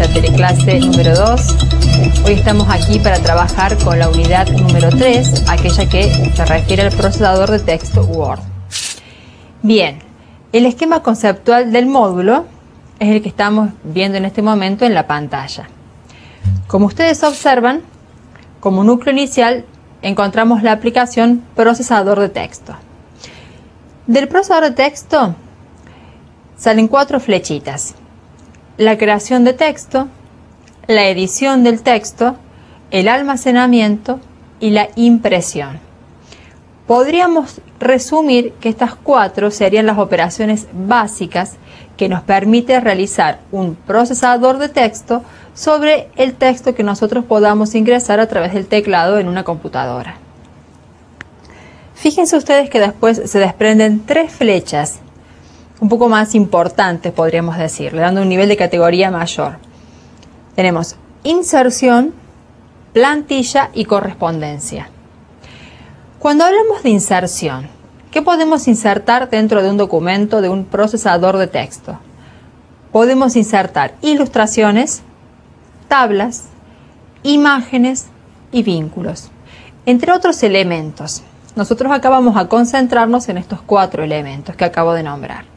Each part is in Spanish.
nuestra teleclase número 2. Hoy estamos aquí para trabajar con la unidad número 3, aquella que se refiere al procesador de texto Word. Bien, el esquema conceptual del módulo es el que estamos viendo en este momento en la pantalla. Como ustedes observan, como núcleo inicial encontramos la aplicación procesador de texto. Del procesador de texto salen 4 flechitas: la creación de texto, la edición del texto, el almacenamiento y la impresión. Podríamos resumir que estas 4 serían las operaciones básicas que nos permite realizar un procesador de texto sobre el texto que nosotros podamos ingresar a través del teclado en una computadora. Fíjense ustedes que después se desprenden 3 flechas un poco más importantes, podríamos decirle, dando un nivel de categoría mayor. Tenemos inserción, plantilla y correspondencia. Cuando hablamos de inserción, ¿qué podemos insertar dentro de un documento de un procesador de texto? Podemos insertar ilustraciones, tablas, imágenes y vínculos, entre otros elementos. Nosotros acá vamos a concentrarnos en estos 4 elementos que acabo de nombrar.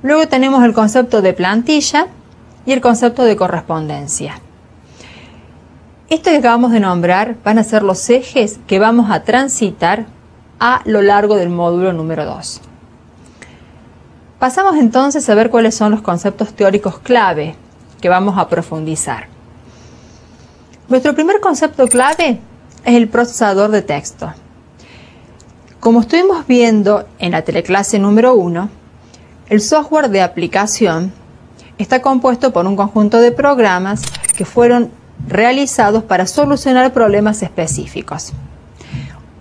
Luego tenemos el concepto de plantilla y el concepto de correspondencia. Esto que acabamos de nombrar van a ser los ejes que vamos a transitar a lo largo del módulo número 2. Pasamos entonces a ver cuáles son los conceptos teóricos clave que vamos a profundizar. Nuestro primer concepto clave es el procesador de texto. Como estuvimos viendo en la teleclase número 1, el software de aplicación está compuesto por un conjunto de programas que fueron realizados para solucionar problemas específicos.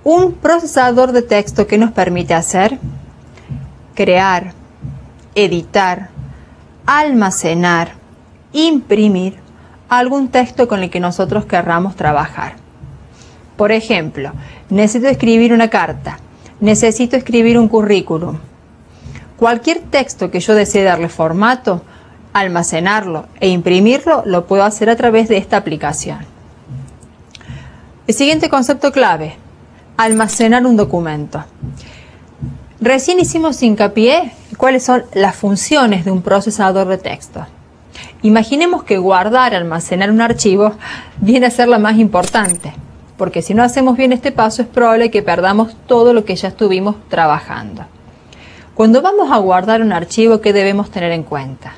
Un procesador de texto que nos permite hacer, crear, editar, almacenar, imprimir algún texto con el que nosotros querramos trabajar. Por ejemplo, necesito escribir una carta, necesito escribir un currículum. Cualquier texto que yo desee darle formato, almacenarlo e imprimirlo, lo puedo hacer a través de esta aplicación. El siguiente concepto clave: almacenar un documento. Recién hicimos hincapié en cuáles son las funciones de un procesador de texto. Imaginemos que guardar, almacenar un archivo viene a ser la más importante, porque si no hacemos bien este paso es probable que perdamos todo lo que ya estuvimos trabajando. Cuando vamos a guardar un archivo, ¿qué debemos tener en cuenta?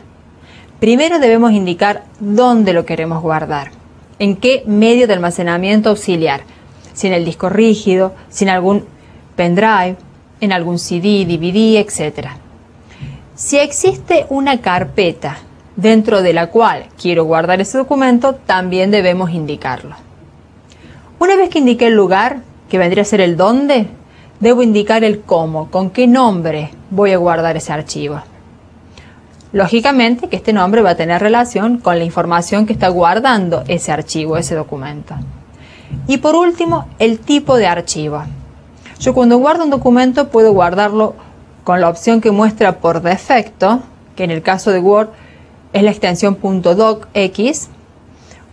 Primero debemos indicar dónde lo queremos guardar, en qué medio de almacenamiento auxiliar, si en el disco rígido, si en algún pendrive, en algún CD, DVD, etc. Si existe una carpeta dentro de la cual quiero guardar ese documento, también debemos indicarlo. Una vez que indiqué el lugar, que vendría a ser el dónde, debo indicar el cómo, con qué nombre voy a guardar ese archivo. Lógicamente que este nombre va a tener relación con la información que está guardando ese archivo, ese documento. Y por último, el tipo de archivo. Yo cuando guardo un documento puedo guardarlo con la opción que muestra por defecto, que en el caso de Word es la extensión .docx,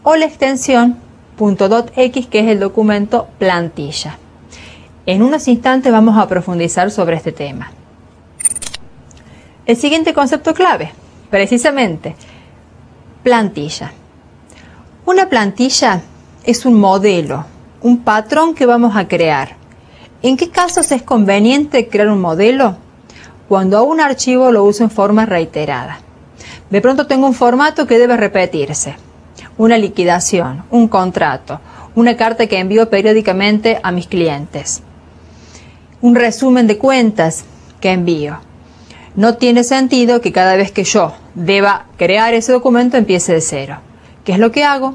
o la extensión .docx, que es el documento plantilla. En unos instantes vamos a profundizar sobre este tema. El siguiente concepto clave, precisamente, plantilla. Una plantilla es un modelo, un patrón que vamos a crear. ¿En qué casos es conveniente crear un modelo? Cuando a un archivo lo uso en forma reiterada. De pronto tengo un formato que debe repetirse. Una liquidación, un contrato, una carta que envío periódicamente a mis clientes. Un resumen de cuentas que envío. No tiene sentido que cada vez que yo deba crear ese documento empiece de cero. ¿Qué es lo que hago?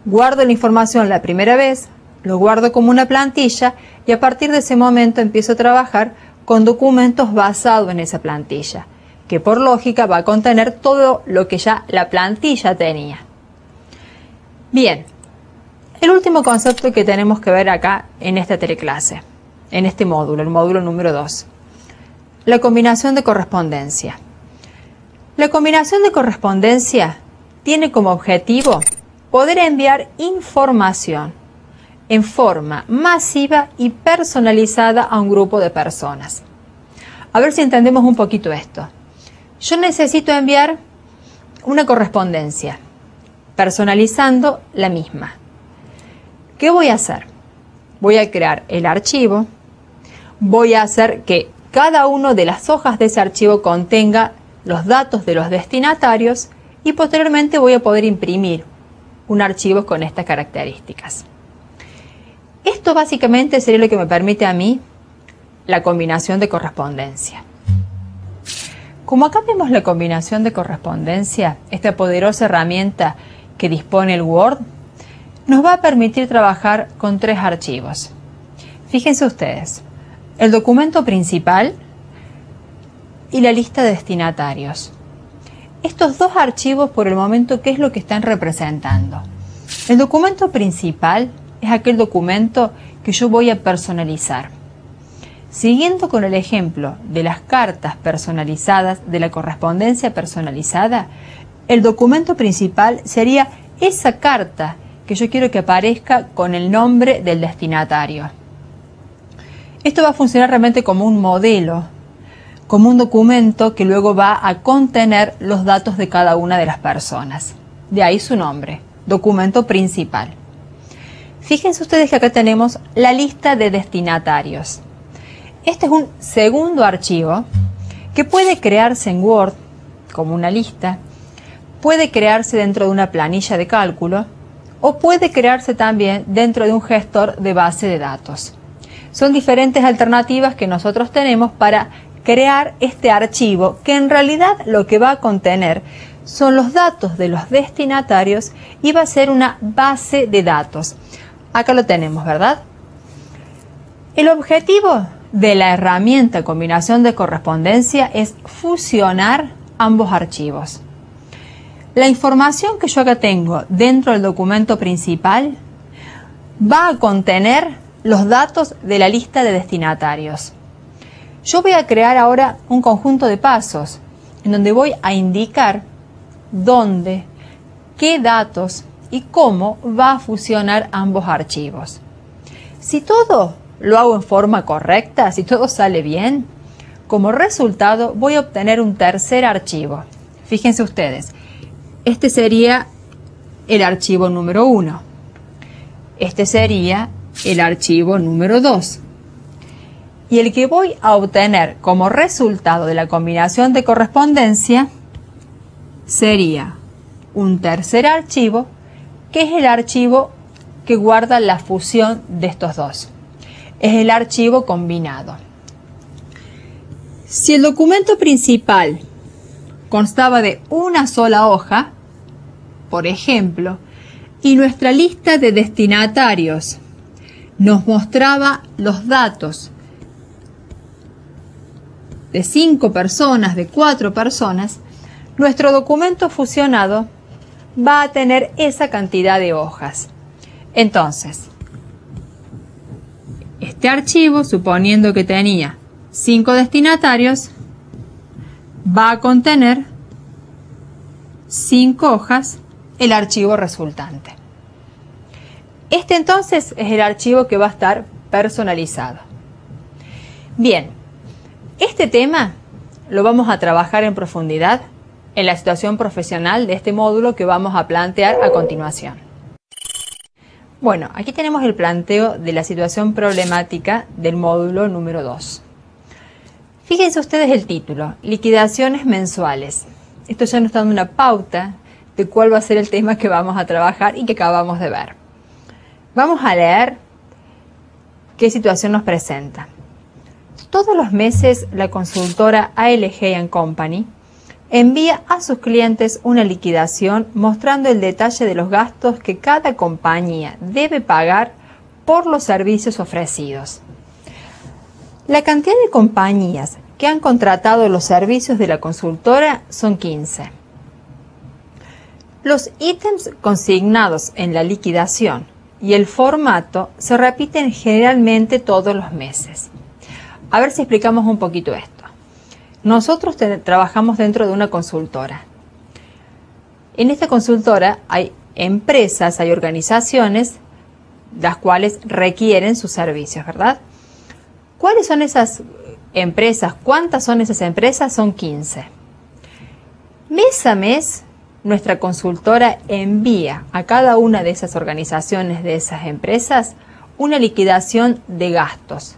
Guardo la información la primera vez, lo guardo como una plantilla y a partir de ese momento empiezo a trabajar con documentos basados en esa plantilla, que por lógica va a contener todo lo que ya la plantilla tenía. Bien, el último concepto que tenemos que ver acá en esta teleclase, en este módulo, el módulo número 2. La combinación de correspondencia. La combinación de correspondencia tiene como objetivo poder enviar información en forma masiva y personalizada a un grupo de personas. A ver si entendemos un poquito esto. Yo necesito enviar una correspondencia, personalizando la misma. ¿Qué voy a hacer? Voy a crear el archivo, voy a hacer que cada una de las hojas de ese archivo contenga los datos de los destinatarios y posteriormente voy a poder imprimir un archivo con estas características. Esto básicamente sería lo que me permite a mí la combinación de correspondencia. Como acá vemos la combinación de correspondencia, esta poderosa herramienta que dispone el Word, nos va a permitir trabajar con 3 archivos. Fíjense ustedes, el documento principal y la lista de destinatarios. Estos 2 archivos por el momento, ¿qué es lo que están representando? El documento principal es aquel documento que yo voy a personalizar. Siguiendo con el ejemplo de las cartas personalizadas, de la correspondencia personalizada, el documento principal sería esa carta que yo quiero que aparezca con el nombre del destinatario. Esto va a funcionar realmente como un modelo, como un documento que luego va a contener los datos de cada una de las personas. De ahí su nombre, documento principal. Fíjense ustedes que acá tenemos la lista de destinatarios. Este es un segundo archivo que puede crearse en Word como una lista, puede crearse dentro de una planilla de cálculo o puede crearse también dentro de un gestor de base de datos. Son diferentes alternativas que nosotros tenemos para crear este archivo que en realidad lo que va a contener son los datos de los destinatarios y va a ser una base de datos. Acá lo tenemos, ¿verdad? El objetivo de la herramienta combinación de correspondencia es fusionar ambos archivos. La información que yo acá tengo dentro del documento principal va a contener los datos de la lista de destinatarios. Yo voy a crear ahora un conjunto de pasos en donde voy a indicar dónde, qué datos y cómo va a fusionar ambos archivos. Si todo lo hago en forma correcta, si todo sale bien, como resultado voy a obtener un tercer archivo. Fíjense ustedes, este sería el archivo número 1. Este sería el archivo número 2. Y el que voy a obtener como resultado de la combinación de correspondencia sería un tercer archivo, que es el archivo que guarda la fusión de estos dos. Es el archivo combinado. Si el documento principal constaba de una sola hoja, por ejemplo, y nuestra lista de destinatarios nos mostraba los datos de 5 personas, de 4 personas, nuestro documento fusionado va a tener esa cantidad de hojas. Entonces, este archivo, suponiendo que tenía 5 destinatarios, va a contener 5 hojas, el archivo resultante. Este entonces es el archivo que va a estar personalizado. Bien, este tema lo vamos a trabajar en profundidad en la situación profesional de este módulo que vamos a plantear a continuación. Bueno, aquí tenemos el planteo de la situación problemática del módulo número 2. Fíjense ustedes el título, liquidaciones mensuales. Esto ya nos está dando una pauta de cuál va a ser el tema que vamos a trabajar y que acabamos de ver. Vamos a leer qué situación nos presenta. Todos los meses la consultora ALG & Company envía a sus clientes una liquidación mostrando el detalle de los gastos que cada compañía debe pagar por los servicios ofrecidos. La cantidad de compañías que han contratado los servicios de la consultora son 15. Los ítems consignados en la liquidación y el formato se repiten generalmente todos los meses. A ver si explicamos un poquito esto. Nosotros trabajamos dentro de una consultora. En esta consultora hay empresas, hay organizaciones las cuales requieren sus servicios, ¿verdad? ¿Cuáles son esas empresas? ¿Cuántas son esas empresas? Son 15. Mes a mes, nuestra consultora envía a cada una de esas organizaciones, de esas empresas, una liquidación de gastos,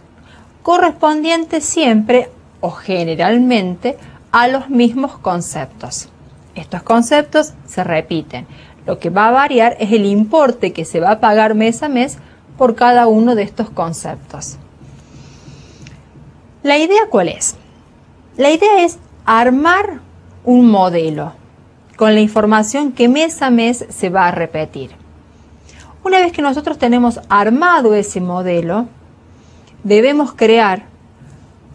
correspondiente siempre o generalmente a los mismos conceptos. Estos conceptos se repiten. Lo que va a variar es el importe que se va a pagar mes a mes por cada uno de estos conceptos. ¿La idea cuál es? La idea es armar un modelo con la información que mes a mes se va a repetir. Una vez que nosotros tenemos armado ese modelo, debemos crear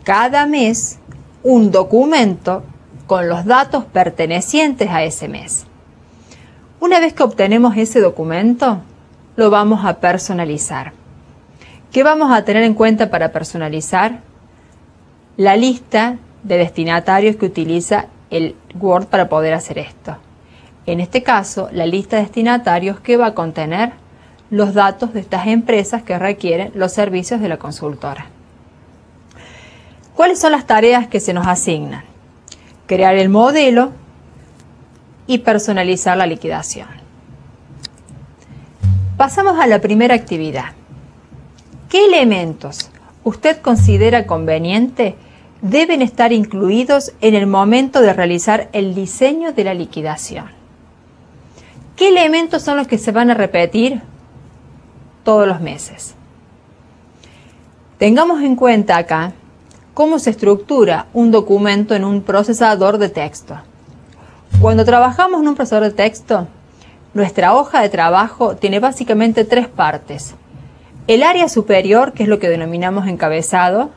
cada mes un documento con los datos pertenecientes a ese mes. Una vez que obtenemos ese documento, lo vamos a personalizar. ¿Qué vamos a tener en cuenta para personalizar? La lista de destinatarios que utiliza el Word para poder hacer esto. En este caso, la lista de destinatarios que va a contener los datos de estas empresas que requieren los servicios de la consultora. ¿Cuáles son las tareas que se nos asignan? Crear el modelo y personalizar la liquidación. Pasamos a la primera actividad. ¿Qué elementos usted considera conveniente deben estar incluidos en el momento de realizar el diseño de la liquidación? ¿Qué elementos son los que se van a repetir todos los meses? Tengamos en cuenta acá cómo se estructura un documento en un procesador de texto. Cuando trabajamos en un procesador de texto, nuestra hoja de trabajo tiene básicamente 3 partes. El área superior, que es lo que denominamos encabezado,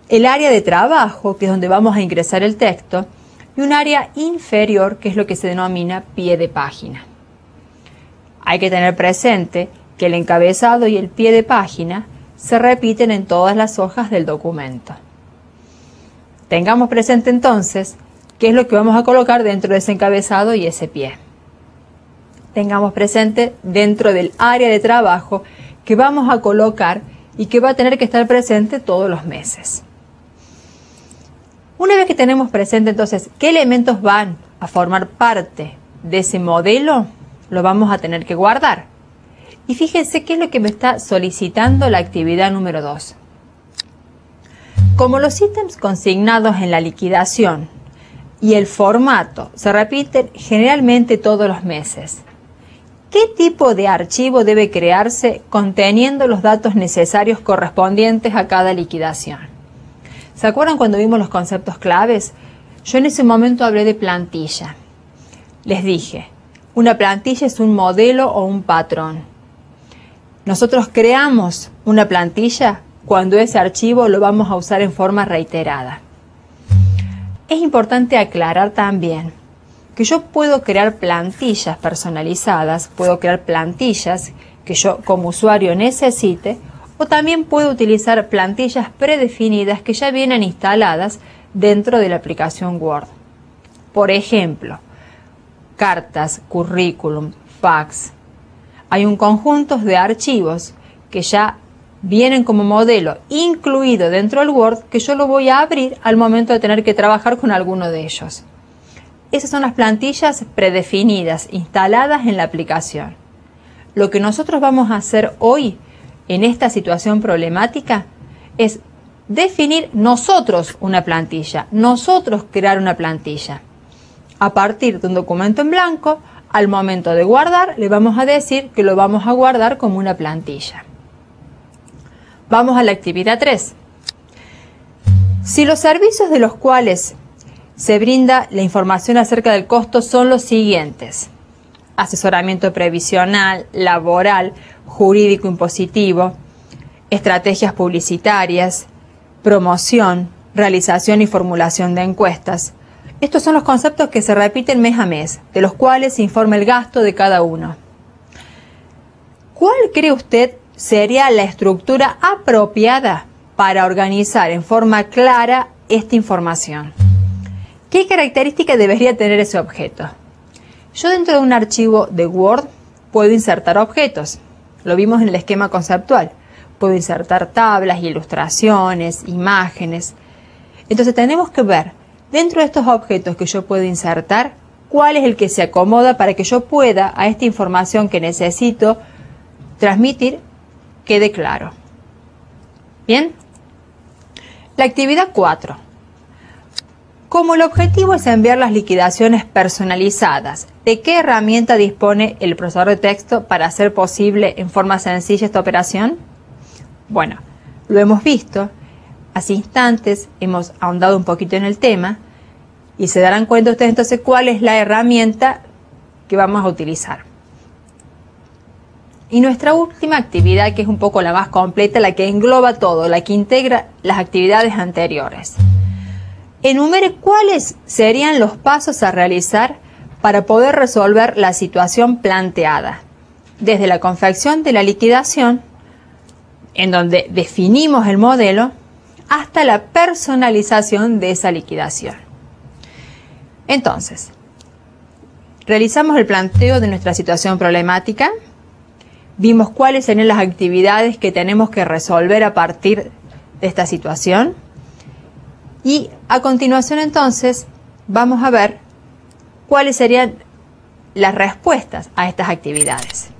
el área de trabajo, que es donde vamos a ingresar el texto, y un área inferior, que es lo que se denomina pie de página. Hay que tener presente que el encabezado y el pie de página se repiten en todas las hojas del documento. Tengamos presente entonces qué es lo que vamos a colocar dentro de ese encabezado y ese pie. Tengamos presente dentro del área de trabajo que vamos a colocar y que va a tener que estar presente todos los meses. Una vez que tenemos presente entonces qué elementos van a formar parte de ese modelo, lo vamos a tener que guardar. Y fíjense qué es lo que me está solicitando la actividad número 2. Como los ítems consignados en la liquidación y el formato se repiten generalmente todos los meses, ¿qué tipo de archivo debe crearse conteniendo los datos necesarios correspondientes a cada liquidación? ¿Se acuerdan cuando vimos los conceptos claves? Yo en ese momento hablé de plantilla. Les dije, una plantilla es un modelo o un patrón. Nosotros creamos una plantilla cuando ese archivo lo vamos a usar en forma reiterada. Es importante aclarar también que yo puedo crear plantillas personalizadas, puedo crear plantillas que yo como usuario necesite, o también puedo utilizar plantillas predefinidas que ya vienen instaladas dentro de la aplicación Word. Por ejemplo, cartas, currículum, fax. Hay un conjunto de archivos que ya vienen como modelo incluido dentro del Word que yo lo voy a abrir al momento de tener que trabajar con alguno de ellos. Esas son las plantillas predefinidas instaladas en la aplicación. Lo que nosotros vamos a hacer hoy en esta situación problemática es definir nosotros una plantilla, nosotros crear una plantilla. A partir de un documento en blanco, al momento de guardar, le vamos a decir que lo vamos a guardar como una plantilla. Vamos a la actividad 3. Si los servicios de los cuales se brinda la información acerca del costo son los siguientes: asesoramiento previsional, laboral, jurídico impositivo, estrategias publicitarias, promoción, realización y formulación de encuestas. Estos son los conceptos que se repiten mes a mes, de los cuales se informa el gasto de cada uno. ¿Cuál cree usted sería la estructura apropiada para organizar en forma clara esta información? ¿Qué característica debería tener ese objeto? Yo dentro de un archivo de Word puedo insertar objetos. Lo vimos en el esquema conceptual. Puedo insertar tablas, ilustraciones, imágenes. Entonces tenemos que ver dentro de estos objetos que yo puedo insertar, cuál es el que se acomoda para que yo pueda a esta información que necesito transmitir quede claro. Bien. La actividad 4. Como el objetivo es enviar las liquidaciones personalizadas, ¿de qué herramienta dispone el procesador de texto para hacer posible en forma sencilla esta operación? Bueno, lo hemos visto. Hace instantes hemos ahondado un poquito en el tema y se darán cuenta ustedes entonces cuál es la herramienta que vamos a utilizar. Y nuestra última actividad, que es un poco la más completa, la que engloba todo, la que integra las actividades anteriores. Enumere cuáles serían los pasos a realizar para poder resolver la situación planteada, desde la confección de la liquidación, en donde definimos el modelo, hasta la personalización de esa liquidación. Entonces, realizamos el planteo de nuestra situación problemática, vimos cuáles serían las actividades que tenemos que resolver a partir de esta situación y a continuación entonces vamos a ver cuáles serían las respuestas a estas actividades.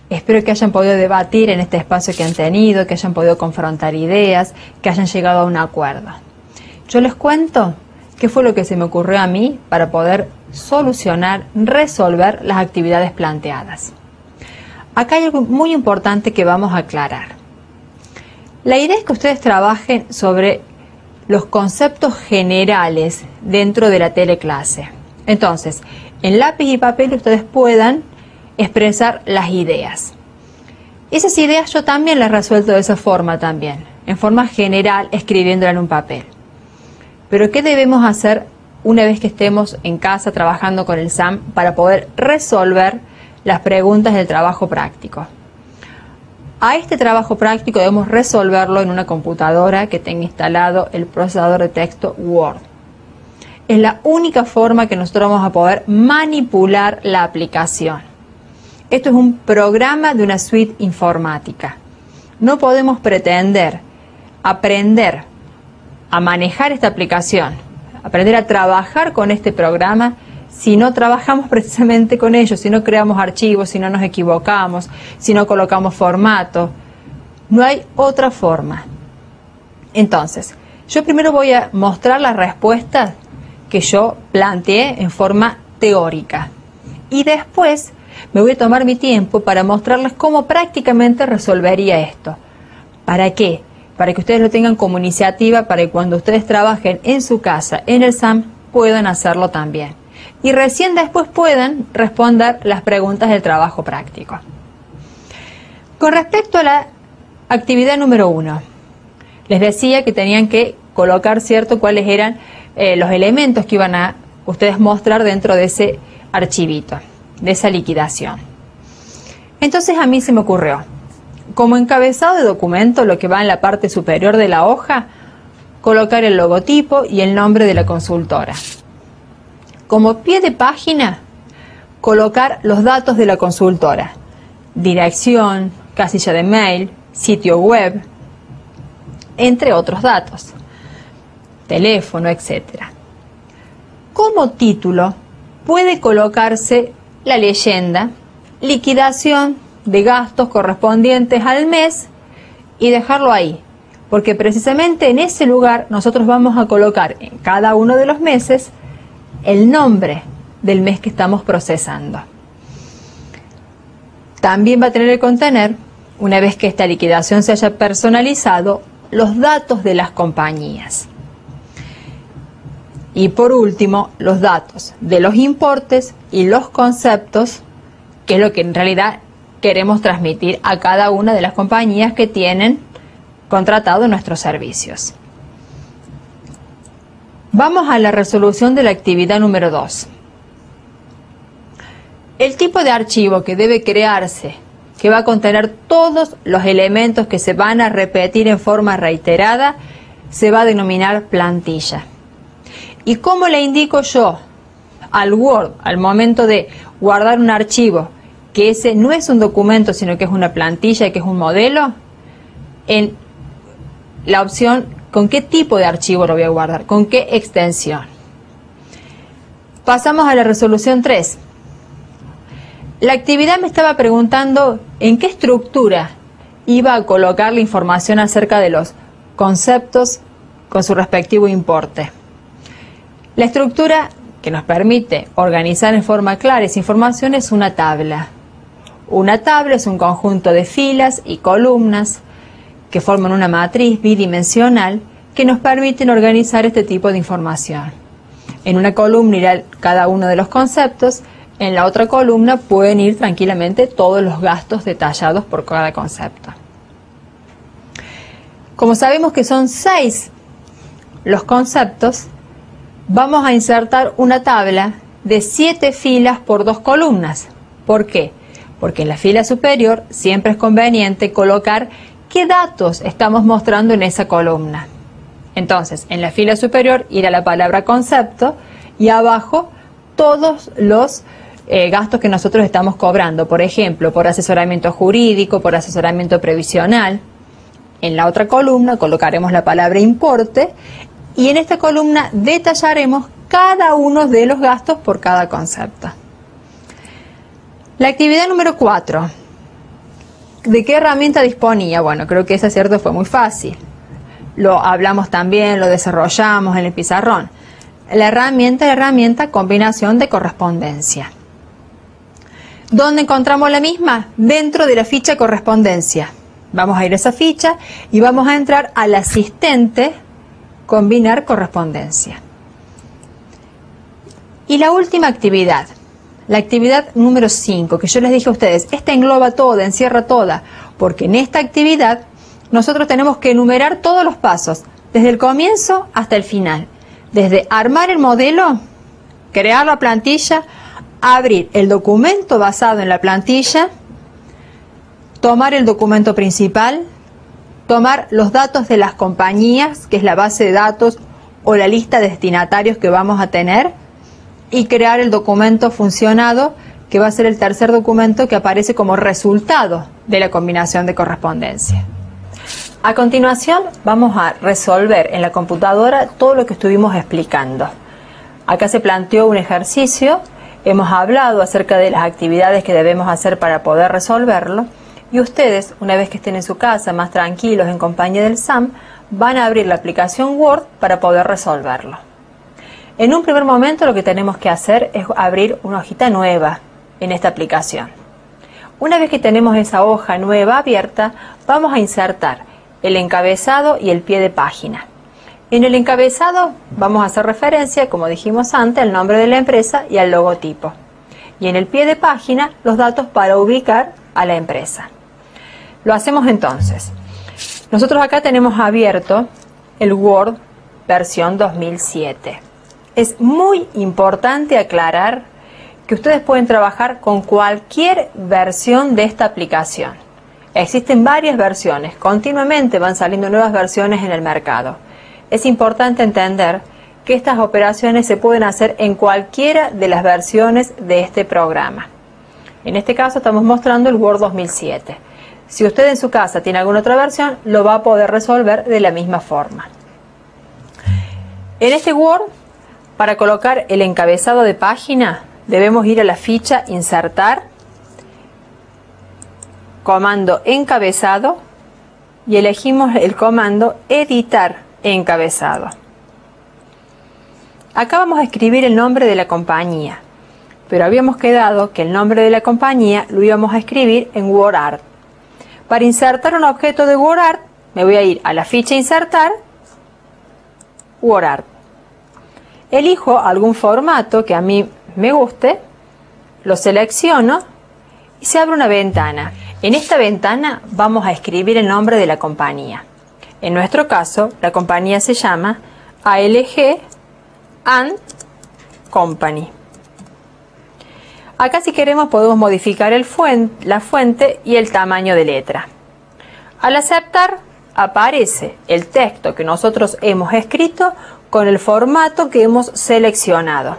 Espero que hayan podido debatir en este espacio que han tenido, que hayan podido confrontar ideas, que hayan llegado a un acuerdo. Yo les cuento qué fue lo que se me ocurrió a mí para poder solucionar, resolver las actividades planteadas. Acá hay algo muy importante que vamos a aclarar. La idea es que ustedes trabajen sobre los conceptos generales dentro de la teleclase. Entonces, en lápiz y papel ustedes puedan expresar las ideas. Esas ideas yo también las he resuelto de esa forma también, en forma general, escribiéndola en un papel. Pero ¿qué debemos hacer una vez que estemos en casa trabajando con el SAM para poder resolver las preguntas del trabajo práctico? A este trabajo práctico debemos resolverlo en una computadora que tenga instalado el procesador de texto Word. Es la única forma que nosotros vamos a poder manipular la aplicación. Esto es un programa de una suite informática. No podemos pretender aprender a manejar esta aplicación, aprender a trabajar con este programa si no trabajamos precisamente con ellos, si no creamos archivos, si no nos equivocamos, si no colocamos formato. No hay otra forma. Entonces, yo primero voy a mostrar las respuestas que yo planteé en forma teórica y después me voy a tomar mi tiempo para mostrarles cómo prácticamente resolvería esto. ¿Para qué? Para que ustedes lo tengan como iniciativa, para que cuando ustedes trabajen en su casa, en el SAM, puedan hacerlo también. Y recién después puedan responder las preguntas del trabajo práctico. Con respecto a la actividad número 1, les decía que tenían que colocar, ¿cierto?, cuáles eran los elementos que iban a ustedes mostrar dentro de ese archivito, de esa liquidación. Entonces a mí se me ocurrió, como encabezado de documento, lo que va en la parte superior de la hoja, colocar el logotipo y el nombre de la consultora. Como pie de página, colocar los datos de la consultora, dirección, casilla de mail, sitio web, entre otros datos, teléfono, etc. Como título puede colocarse la leyenda, liquidación de gastos correspondientes al mes y dejarlo ahí, porque precisamente en ese lugar nosotros vamos a colocar en cada uno de los meses el nombre del mes que estamos procesando. También va a tener que contener, una vez que esta liquidación se haya personalizado, los datos de las compañías. Y por último, los datos de los importes y los conceptos, que es lo que en realidad queremos transmitir a cada una de las compañías que tienen contratado nuestros servicios. Vamos a la resolución de la actividad número 2. El tipo de archivo que debe crearse, que va a contener todos los elementos que se van a repetir en forma reiterada, se va a denominar plantilla. ¿Y cómo le indico yo al Word, al momento de guardar un archivo, que ese no es un documento, sino que es una plantilla, que es un modelo? En la opción, ¿con qué tipo de archivo lo voy a guardar? ¿Con qué extensión? Pasamos a la resolución 3. La actividad me estaba preguntando en qué estructura iba a colocar la información acerca de los conceptos con su respectivo importe. La estructura que nos permite organizar en forma clara esa información es una tabla. Una tabla es un conjunto de filas y columnas que forman una matriz bidimensional que nos permiten organizar este tipo de información. En una columna irá cada uno de los conceptos, en la otra columna pueden ir tranquilamente todos los gastos detallados por cada concepto. Como sabemos que son 6 los conceptos, vamos a insertar una tabla de 7 filas por 2 columnas. ¿Por qué? Porque en la fila superior siempre es conveniente colocar qué datos estamos mostrando en esa columna. Entonces, en la fila superior irá la palabra concepto y abajo todos los gastos que nosotros estamos cobrando. Por ejemplo, por asesoramiento jurídico, por asesoramiento previsional. En la otra columna colocaremos la palabra importe y en esta columna detallaremos cada uno de los gastos por cada concepto. La actividad número 4. ¿De qué herramienta disponía? Bueno, creo que ese cierto fue muy fácil. Lo hablamos también, lo desarrollamos en el pizarrón. La herramienta combinación de correspondencia. ¿Dónde encontramos la misma? Dentro de la ficha correspondencia. Vamos a ir a esa ficha y vamos a entrar al asistente combinar correspondencia. Y la última actividad, la actividad número 5, que yo les dije a ustedes, esta engloba toda, encierra toda, porque en esta actividad nosotros tenemos que enumerar todos los pasos, desde el comienzo hasta el final. Desde armar el modelo, crear la plantilla, abrir el documento basado en la plantilla, tomar el documento principal, tomar los datos de las compañías, que es la base de datos o la lista de destinatarios que vamos a tener, y crear el documento funcionado, que va a ser el tercer documento que aparece como resultado de la combinación de correspondencia. A continuación vamos a resolver en la computadora todo lo que estuvimos explicando. Acá se planteó un ejercicio, hemos hablado acerca de las actividades que debemos hacer para poder resolverlo, y ustedes, una vez que estén en su casa más tranquilos en compañía del SAM, van a abrir la aplicación Word para poder resolverlo. En un primer momento lo que tenemos que hacer es abrir una hojita nueva en esta aplicación. Una vez que tenemos esa hoja nueva abierta, vamos a insertar el encabezado y el pie de página. En el encabezado vamos a hacer referencia, como dijimos antes, al nombre de la empresa y al logotipo. Y en el pie de página, los datos para ubicar a la empresa. Lo hacemos entonces. Nosotros acá tenemos abierto el Word versión 2007. Es muy importante aclarar que ustedes pueden trabajar con cualquier versión de esta aplicación. Existen varias versiones, continuamente van saliendo nuevas versiones en el mercado. Es importante entender que estas operaciones se pueden hacer en cualquiera de las versiones de este programa. En este caso estamos mostrando el Word 2007. Si usted en su casa tiene alguna otra versión, lo va a poder resolver de la misma forma. En este Word, para colocar el encabezado de página, debemos ir a la ficha Insertar, comando Encabezado, y elegimos el comando Editar Encabezado. Acá vamos a escribir el nombre de la compañía, pero habíamos quedado que el nombre de la compañía lo íbamos a escribir en WordArt. Para insertar un objeto de WordArt, me voy a ir a la ficha Insertar, WordArt. Elijo algún formato que a mí me guste, lo selecciono y se abre una ventana. En esta ventana vamos a escribir el nombre de la compañía. En nuestro caso, la compañía se llama ALG & Company. Acá si queremos podemos modificar la fuente y el tamaño de letra. Al aceptar aparece el texto que nosotros hemos escrito con el formato que hemos seleccionado.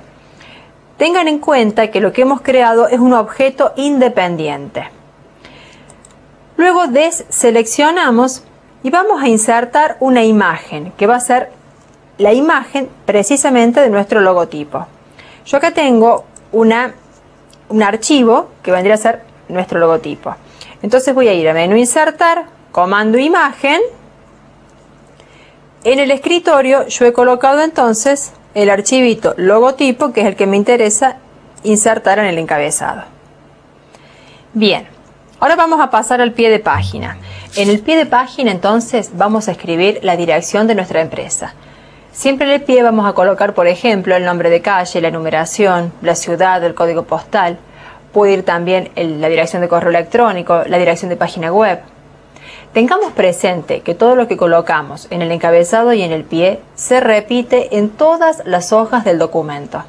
Tengan en cuenta que lo que hemos creado es un objeto independiente. Luego deseleccionamos y vamos a insertar una imagen que va a ser la imagen precisamente de nuestro logotipo. Yo acá tengo un archivo que vendría a ser nuestro logotipo. Entonces voy a ir a menú Insertar, comando Imagen. En el escritorio yo he colocado entonces el archivito logotipo, que es el que me interesa insertar en el encabezado. Bien, ahora vamos a pasar al pie de página. En el pie de página entonces vamos a escribir la dirección de nuestra empresa. Siempre en el pie vamos a colocar, por ejemplo, el nombre de calle, la numeración, la ciudad, el código postal. Puede ir también la dirección de correo electrónico, la dirección de página web. Tengamos presente que todo lo que colocamos en el encabezado y en el pie se repite en todas las hojas del documento.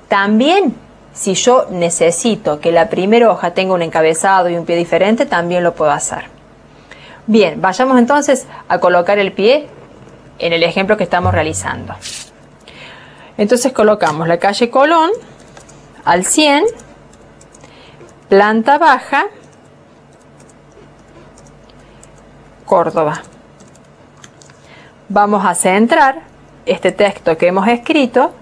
También, si yo necesito que la primera hoja tenga un encabezado y un pie diferente, también lo puedo hacer. Bien, vayamos entonces a colocar el pie en el ejemplo que estamos realizando. Entonces colocamos la calle Colón al 100, planta baja, Córdoba. Vamos a centrar este texto que hemos escrito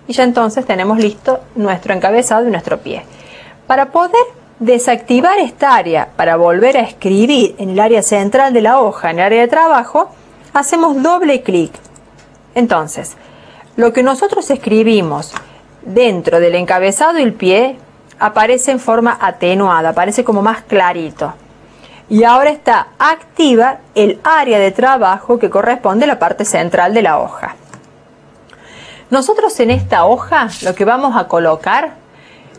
y ya entonces tenemos listo nuestro encabezado y nuestro pie. Para poder desactivar esta área para volver a escribir en el área central de la hoja, en el área de trabajo, hacemos doble clic. Entonces, lo que nosotros escribimos dentro del encabezado y el pie aparece en forma atenuada, aparece como más clarito. Y ahora está activa el área de trabajo que corresponde a la parte central de la hoja. Nosotros en esta hoja lo que vamos a colocar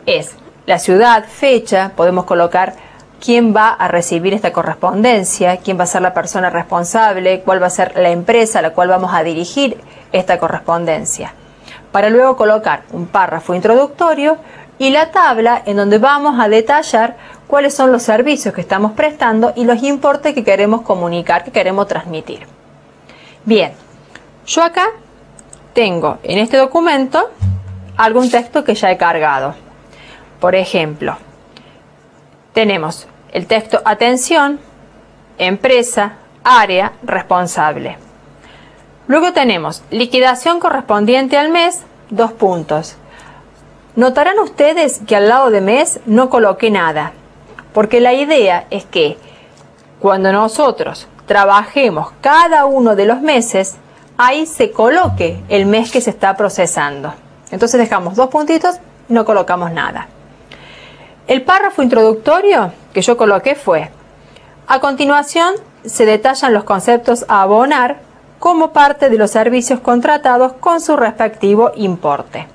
es la ciudad, fecha, podemos colocar quién va a recibir esta correspondencia, quién va a ser la persona responsable, cuál va a ser la empresa a la cual vamos a dirigir esta correspondencia. Para luego colocar un párrafo introductorio y la tabla en donde vamos a detallar cuáles son los servicios que estamos prestando y los importes que queremos comunicar, que queremos transmitir. Bien, yo acá tengo en este documento algún texto que ya he cargado. Por ejemplo, tenemos el texto atención, empresa, área, responsable. Luego tenemos liquidación correspondiente al mes, 2 puntos. Notarán ustedes que al lado de mes no coloqué nada, porque la idea es que cuando nosotros trabajemos cada uno de los meses, ahí se coloque el mes que se está procesando. Entonces dejamos 2 puntitos y no colocamos nada. El párrafo introductorio que yo coloqué fue: a continuación se detallan los conceptos a abonar como parte de los servicios contratados con su respectivo importe.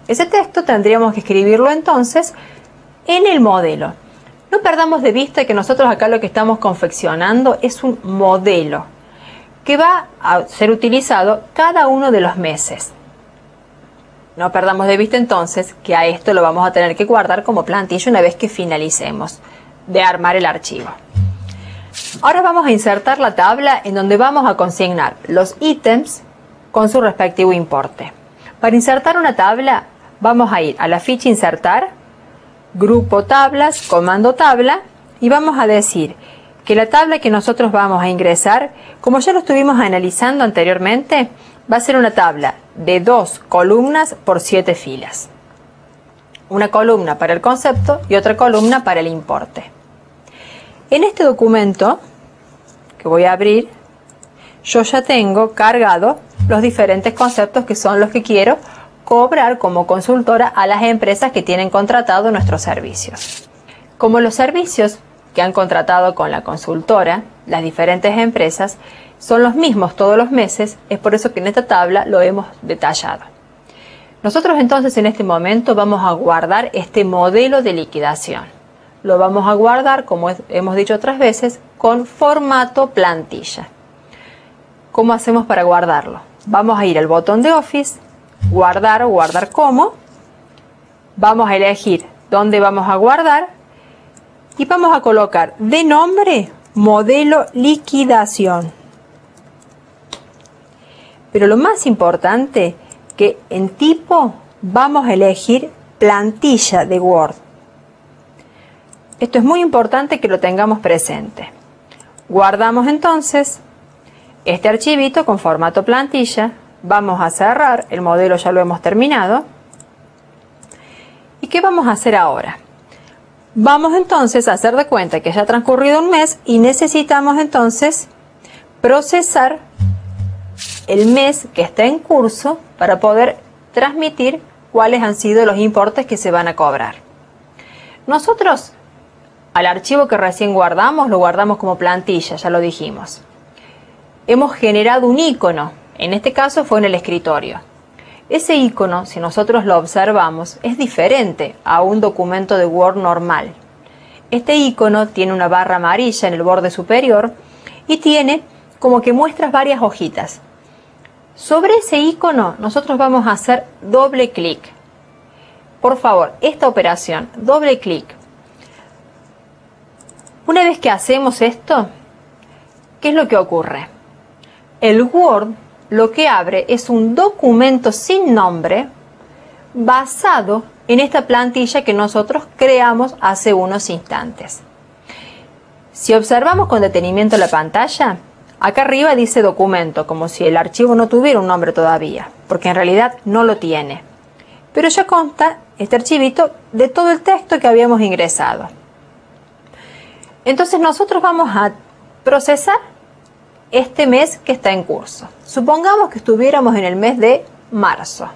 Ese texto tendríamos que escribirlo entonces en el modelo. No perdamos de vista que nosotros acá lo que estamos confeccionando es un modelo que va a ser utilizado cada uno de los meses. No perdamos de vista entonces que a esto lo vamos a tener que guardar como plantilla una vez que finalicemos de armar el archivo. Ahora vamos a insertar la tabla en donde vamos a consignar los ítems con su respectivo importe. Para insertar una tabla vamos a ir a la ficha insertar, grupo tablas, comando tabla y vamos a decir que la tabla que nosotros vamos a ingresar, como ya lo estuvimos analizando anteriormente, va a ser una tabla de 2 columnas por 7 filas. Una columna para el concepto y otra columna para el importe. En este documento que voy a abrir, yo ya tengo cargado los diferentes conceptos que son los que quiero cobrar como consultora a las empresas que tienen contratado nuestros servicios. Como los servicios que han contratado con la consultora, las diferentes empresas, son los mismos todos los meses, es por eso que en esta tabla lo hemos detallado. Nosotros entonces en este momento vamos a guardar este modelo de liquidación. Lo vamos a guardar, como hemos dicho otras veces, con formato plantilla. ¿Cómo hacemos para guardarlo? Vamos a ir al botón de Office, guardar o guardar como. Vamos a elegir dónde vamos a guardar y vamos a colocar de nombre modelo liquidación. Pero lo más importante, que en tipo vamos a elegir plantilla de Word. Esto es muy importante que lo tengamos presente. Guardamos entonces este archivito con formato plantilla. Vamos a cerrar, el modelo ya lo hemos terminado. ¿Y qué vamos a hacer ahora? Vamos entonces a hacer de cuenta que ya ha transcurrido un mes y necesitamos entonces procesar el mes que está en curso para poder transmitir cuáles han sido los importes que se van a cobrar. Nosotros al archivo que recién guardamos lo guardamos como plantilla, ya lo dijimos. Hemos generado un icono, en este caso fue en el escritorio. Ese icono, si nosotros lo observamos, es diferente a un documento de Word normal. Este icono tiene una barra amarilla en el borde superior y tiene como que muestras varias hojitas. Sobre ese icono nosotros vamos a hacer doble clic. Por favor, esta operación, doble clic. Una vez que hacemos esto, ¿qué es lo que ocurre? El Word lo que abre es un documento sin nombre basado en esta plantilla que nosotros creamos hace unos instantes. Si observamos con detenimiento la pantalla, acá arriba dice documento, como si el archivo no tuviera un nombre todavía, porque en realidad no lo tiene. Pero ya consta este archivito de todo el texto que habíamos ingresado. Entonces nosotros vamos a procesar este mes que está en curso. Supongamos que estuviéramos en el mes de marzo.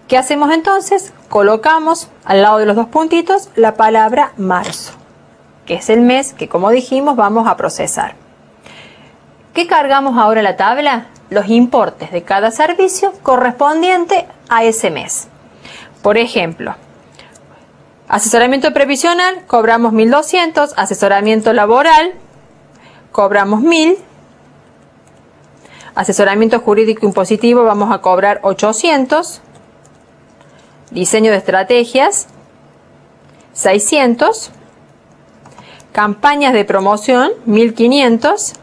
¿Qué hacemos entonces? Colocamos al lado de los dos puntitos la palabra marzo, que es el mes que, como dijimos, vamos a procesar. ¿Qué cargamos ahora en la tabla? Los importes de cada servicio correspondiente a ese mes. Por ejemplo, asesoramiento previsional, cobramos 1.200, asesoramiento laboral, cobramos 1.000, asesoramiento jurídico impositivo, vamos a cobrar 800, diseño de estrategias, 600, campañas de promoción, 1.500,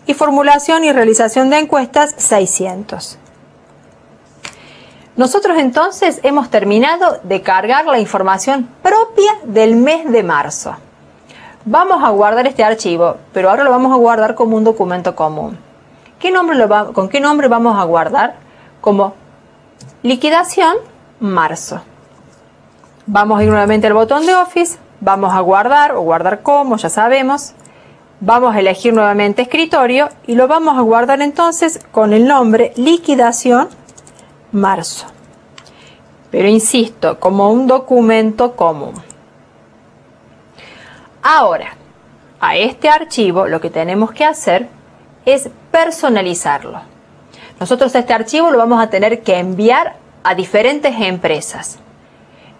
y formulación y realización de encuestas, 600. Nosotros entonces hemos terminado de cargar la información propia del mes de marzo. Vamos a guardar este archivo, pero ahora lo vamos a guardar como un documento común. ¿Con qué nombre vamos a guardar? Como liquidación marzo. Vamos a ir nuevamente al botón de Office, vamos a guardar o guardar como, ya sabemos. Vamos a elegir nuevamente escritorio y lo vamos a guardar entonces con el nombre liquidación marzo. Pero insisto, como un documento común. Ahora, a este archivo lo que tenemos que hacer es personalizarlo. Nosotros este archivo lo vamos a tener que enviar a diferentes empresas.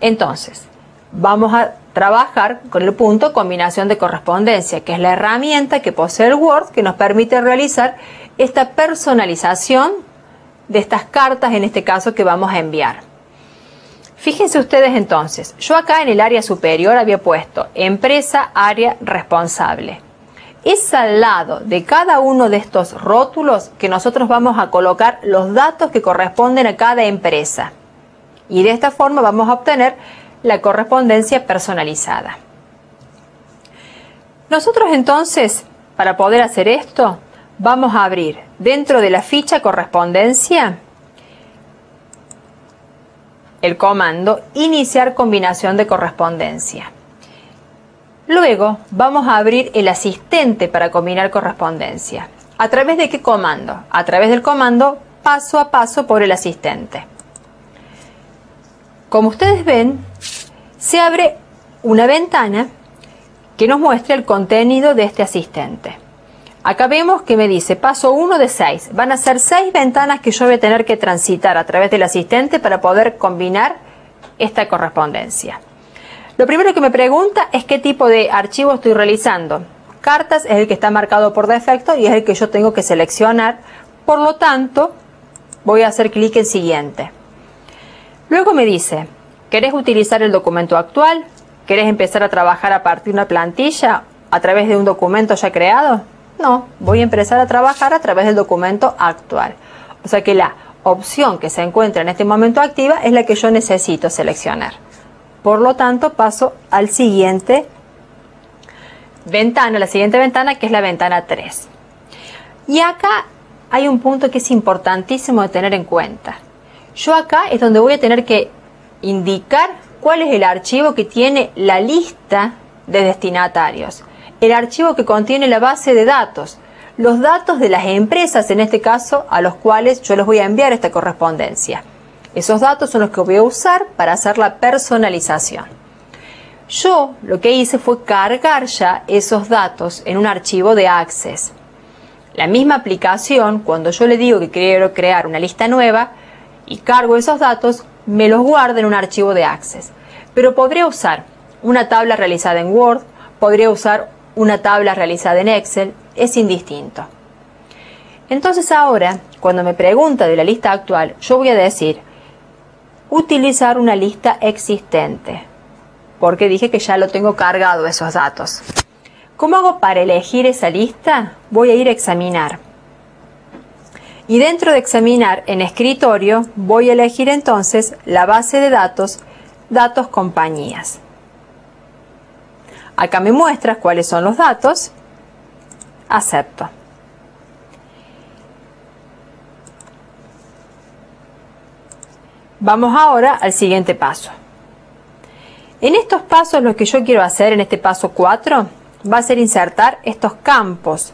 Entonces, vamos a trabajar con el punto combinación de correspondencia, que es la herramienta que posee el Word que nos permite realizar esta personalización de estas cartas, en este caso que vamos a enviar. Fíjense ustedes entonces, yo acá en el área superior había puesto empresa, área responsable. Es al lado de cada uno de estos rótulos que nosotros vamos a colocar los datos que corresponden a cada empresa. Y de esta forma vamos a obtener la correspondencia personalizada. Nosotros entonces, para poder hacer esto, vamos a abrir dentro de la ficha correspondencia el comando iniciar combinación de correspondencia. Luego vamos a abrir el asistente para combinar correspondencia. ¿A través de qué comando? A través del comando paso a paso por el asistente. Como ustedes ven, se abre una ventana que nos muestra el contenido de este asistente. Acá vemos que me dice paso 1 de 6. Van a ser 6 ventanas que yo voy a tener que transitar a través del asistente para poder combinar esta correspondencia. Lo primero que me pregunta es qué tipo de archivo estoy realizando. Cartas es el que está marcado por defecto y es el que yo tengo que seleccionar. Por lo tanto, voy a hacer clic en siguiente. Luego me dice, ¿querés utilizar el documento actual? ¿Querés empezar a trabajar a partir de una plantilla a través de un documento ya creado? No, voy a empezar a trabajar a través del documento actual. O sea que la opción que se encuentra en este momento activa es la que yo necesito seleccionar. Por lo tanto, paso al siguiente ventana, la siguiente ventana, que es la ventana 3. Y acá hay un punto que es importantísimo de tener en cuenta. Yo acá es donde voy a tener que indicar cuál es el archivo que tiene la lista de destinatarios. El archivo que contiene la base de datos. Los datos de las empresas, en este caso, a los cuales yo les voy a enviar esta correspondencia. Esos datos son los que voy a usar para hacer la personalización. Yo lo que hice fue cargar ya esos datos en un archivo de Access. La misma aplicación, cuando yo le digo que quiero crear una lista nueva y cargo esos datos, me los guarda en un archivo de Access. Pero podría usar una tabla realizada en Word, podría usar una tabla realizada en Excel, es indistinto. Entonces ahora, cuando me pregunta de la lista actual, yo voy a decir utilizar una lista existente, porque dije que ya lo tengo cargado esos datos. ¿Cómo hago para elegir esa lista? Voy a ir a examinar. Y dentro de examinar en escritorio voy a elegir entonces la base de datos, datos compañías. Acá me muestra cuáles son los datos. Acepto. Vamos ahora al siguiente paso. En estos pasos lo que yo quiero hacer en este paso 4 va a ser insertar estos campos.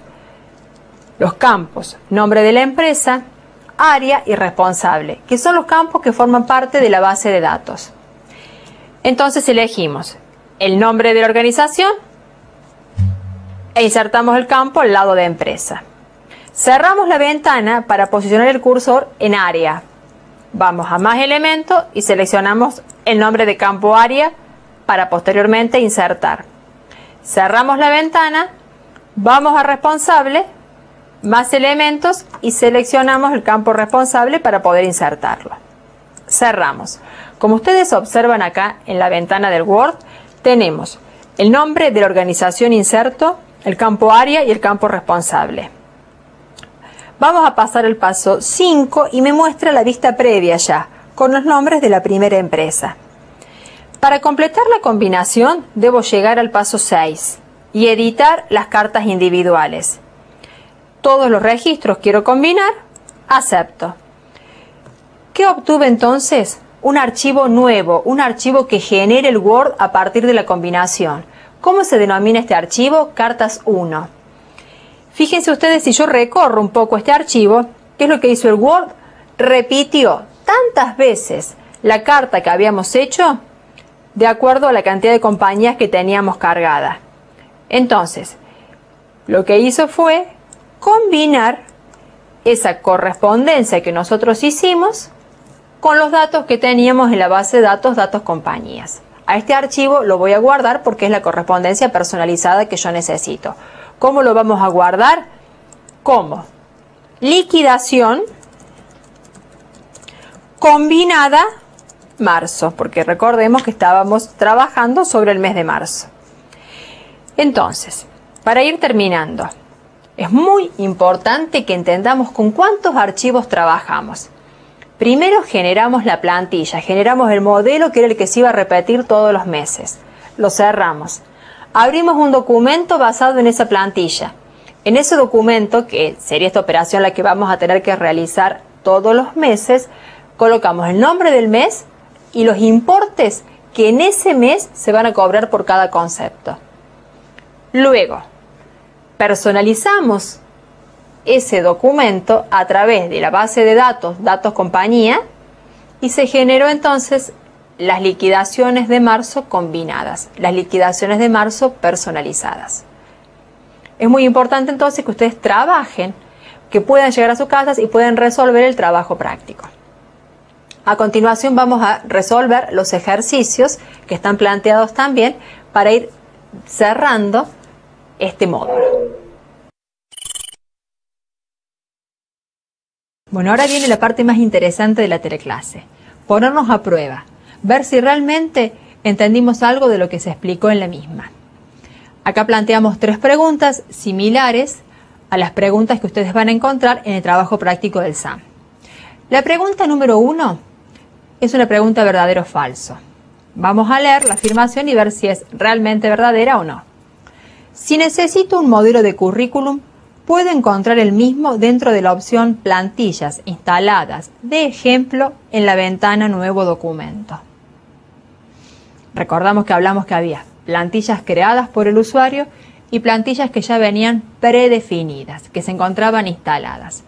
Los campos, nombre de la empresa, área y responsable, que son los campos que forman parte de la base de datos. Entonces elegimos el nombre de la organización e insertamos el campo al lado de empresa. Cerramos la ventana para posicionar el cursor en área. Vamos a más elementos y seleccionamos el nombre de campo área para posteriormente insertar. Cerramos la ventana, vamos a responsable, más elementos y seleccionamos el campo responsable para poder insertarlo. Cerramos. Como ustedes observan acá en la ventana del Word, tenemos el nombre de la organización inserto, el campo área y el campo responsable. Vamos a pasar al paso 5 y me muestra la vista previa ya, con los nombres de la primera empresa. Para completar la combinación, debo llegar al paso 6 y editar las cartas individuales. Todos los registros quiero combinar, acepto. ¿Qué obtuve entonces? Un archivo nuevo, un archivo que genere el Word a partir de la combinación. ¿Cómo se denomina este archivo? Cartas 1. Fíjense ustedes, si yo recorro un poco este archivo, ¿qué es lo que hizo el Word? Repitió tantas veces la carta que habíamos hecho de acuerdo a la cantidad de compañías que teníamos cargada. Entonces, lo que hizo fue combinar esa correspondencia que nosotros hicimos con los datos que teníamos en la base de datos, datos compañías. A este archivo lo voy a guardar porque es la correspondencia personalizada que yo necesito. ¿Cómo lo vamos a guardar? Como liquidación combinada marzo, porque recordemos que estábamos trabajando sobre el mes de marzo. Entonces, para ir terminando, es muy importante que entendamos con cuántos archivos trabajamos. Primero generamos la plantilla, generamos el modelo que era el que se iba a repetir todos los meses. Lo cerramos. Abrimos un documento basado en esa plantilla. En ese documento, que sería esta operación la que vamos a tener que realizar todos los meses, colocamos el nombre del mes y los importes que en ese mes se van a cobrar por cada concepto. Luego, personalizamos ese documento a través de la base de datos, datos compañía, y se generó entonces las liquidaciones de marzo combinadas, las liquidaciones de marzo personalizadas. Es muy importante entonces que ustedes trabajen, que puedan llegar a sus casas y puedan resolver el trabajo práctico. A continuación vamos a resolver los ejercicios que están planteados también para ir cerrando este módulo. Bueno, ahora viene la parte más interesante de la teleclase. Ponernos a prueba, ver si realmente entendimos algo de lo que se explicó en la misma. Acá planteamos 3 preguntas similares a las preguntas que ustedes van a encontrar en el trabajo práctico del SAM. La pregunta número 1 es una pregunta verdadero o falso. Vamos a leer la afirmación y ver si es realmente verdadera o no. Si necesito un modelo de currículum, puedo encontrar el mismo dentro de la opción plantillas instaladas, de ejemplo, en la ventana Nuevo documento. Recordamos que hablamos que había plantillas creadas por el usuario y plantillas que ya venían predefinidas, que se encontraban instaladas.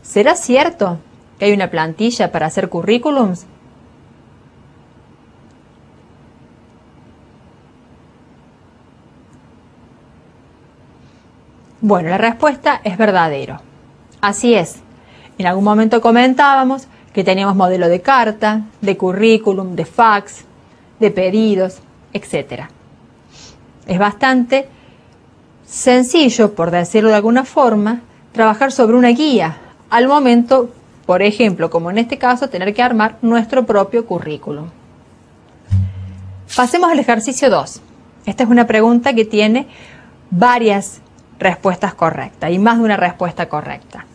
¿Será cierto que hay una plantilla para hacer currículums? Bueno, la respuesta es verdadero. Así es. En algún momento comentábamos que teníamos modelo de carta, de currículum, de fax, de pedidos, etc. Es bastante sencillo, por decirlo de alguna forma, trabajar sobre una guía al momento, por ejemplo, como en este caso, tener que armar nuestro propio currículum. Pasemos al ejercicio 2. Esta es una pregunta que tiene varias respuestas correctas y más de una respuesta correcta.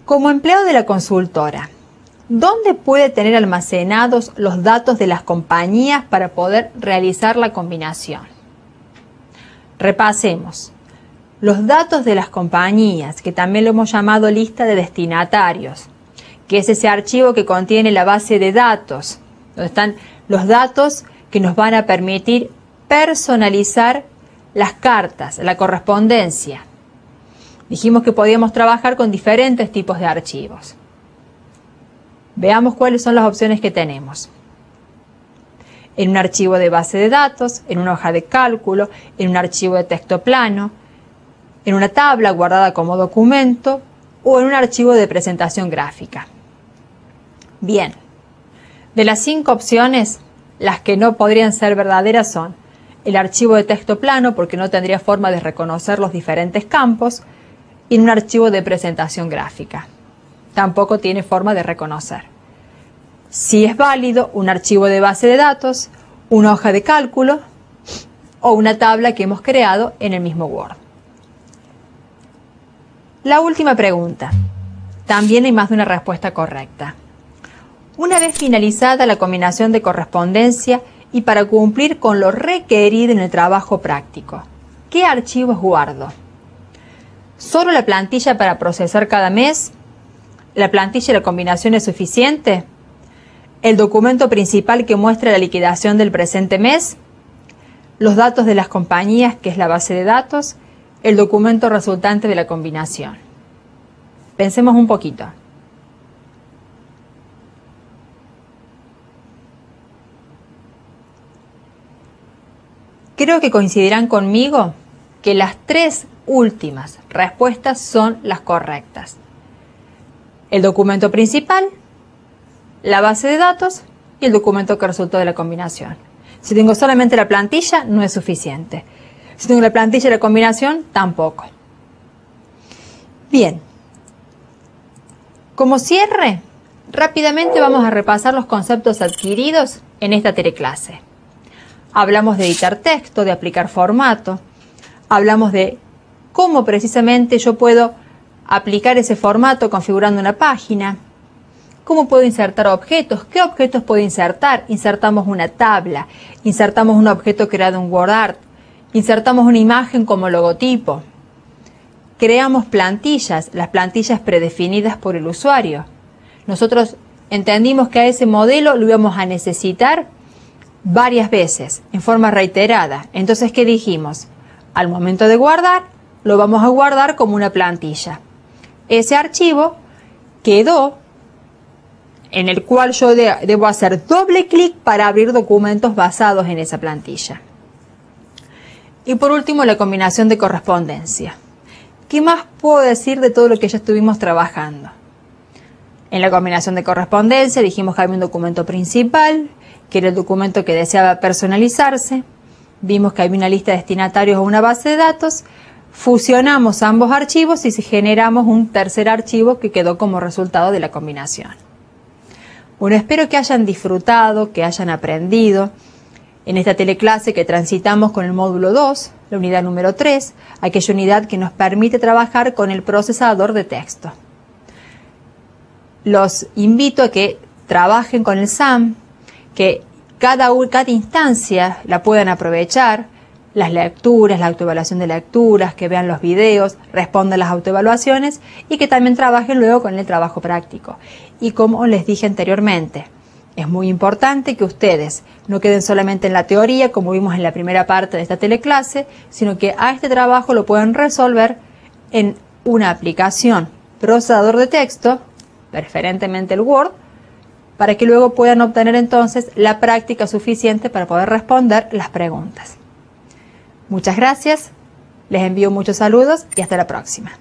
Como empleado de la consultora, ¿dónde puede tener almacenados los datos de las compañías para poder realizar la combinación? Repasemos. Los datos de las compañías, que también lo hemos llamado lista de destinatarios, que es ese archivo que contiene la base de datos, donde están los datos que nos van a permitir personalizar las cartas, la correspondencia. Dijimos que podíamos trabajar con diferentes tipos de archivos. Veamos cuáles son las opciones que tenemos. En un archivo de base de datos, en una hoja de cálculo, en un archivo de texto plano, en una tabla guardada como documento o en un archivo de presentación gráfica. Bien, de las 5 opciones, las que no podrían ser verdaderas son el archivo de texto plano, porque no tendría forma de reconocer los diferentes campos, y un archivo de presentación gráfica. Tampoco tiene forma de reconocer. Si es válido un archivo de base de datos, una hoja de cálculo o una tabla que hemos creado en el mismo Word. La última pregunta. También hay más de una respuesta correcta. Una vez finalizada la combinación de correspondencia y para cumplir con lo requerido en el trabajo práctico, ¿qué archivos guardo? ¿Solo la plantilla para procesar cada mes? ¿La plantilla y la combinación es suficiente? ¿El documento principal que muestra la liquidación del presente mes? ¿Los datos de las compañías, que es la base de datos? ¿El documento resultante de la combinación? Pensemos un poquito. Creo que coincidirán conmigo que las 3 últimas respuestas son las correctas. El documento principal, la base de datos y el documento que resultó de la combinación. Si tengo solamente la plantilla, no es suficiente. Si tengo la plantilla y la combinación, tampoco. Bien. Como cierre, rápidamente vamos a repasar los conceptos adquiridos en esta teleclase. Hablamos de editar texto, de aplicar formato. Hablamos de cómo precisamente yo puedo aplicar ese formato configurando una página. ¿Cómo puedo insertar objetos? ¿Qué objetos puedo insertar? Insertamos una tabla, insertamos un objeto creado en WordArt, insertamos una imagen como logotipo. Creamos plantillas, las plantillas predefinidas por el usuario. Nosotros entendimos que a ese modelo lo íbamos a necesitar varias veces, en forma reiterada. Entonces, ¿qué dijimos? Al momento de guardar, lo vamos a guardar como una plantilla. Ese archivo quedó en el cual yo debo hacer doble clic para abrir documentos basados en esa plantilla. Y por último, la combinación de correspondencia. ¿Qué más puedo decir de todo lo que ya estuvimos trabajando? En la combinación de correspondencia dijimos que había un documento principal, que era el documento que deseaba personalizarse. Vimos que había una lista de destinatarios o una base de datos. Fusionamos ambos archivos y generamos un tercer archivo que quedó como resultado de la combinación. Bueno, espero que hayan disfrutado, que hayan aprendido en esta teleclase que transitamos con el módulo 2, la unidad número 3, aquella unidad que nos permite trabajar con el procesador de texto. Los invito a que trabajen con el SAM, que cada instancia la puedan aprovechar, las lecturas, la autoevaluación de lecturas, que vean los videos, respondan las autoevaluaciones y que también trabajen luego con el trabajo práctico. Y como les dije anteriormente, es muy importante que ustedes no queden solamente en la teoría, como vimos en la primera parte de esta teleclase, sino que a este trabajo lo puedan resolver en una aplicación procesador de texto, preferentemente el Word, para que luego puedan obtener entonces la práctica suficiente para poder responder las preguntas. Muchas gracias, les envío muchos saludos y hasta la próxima.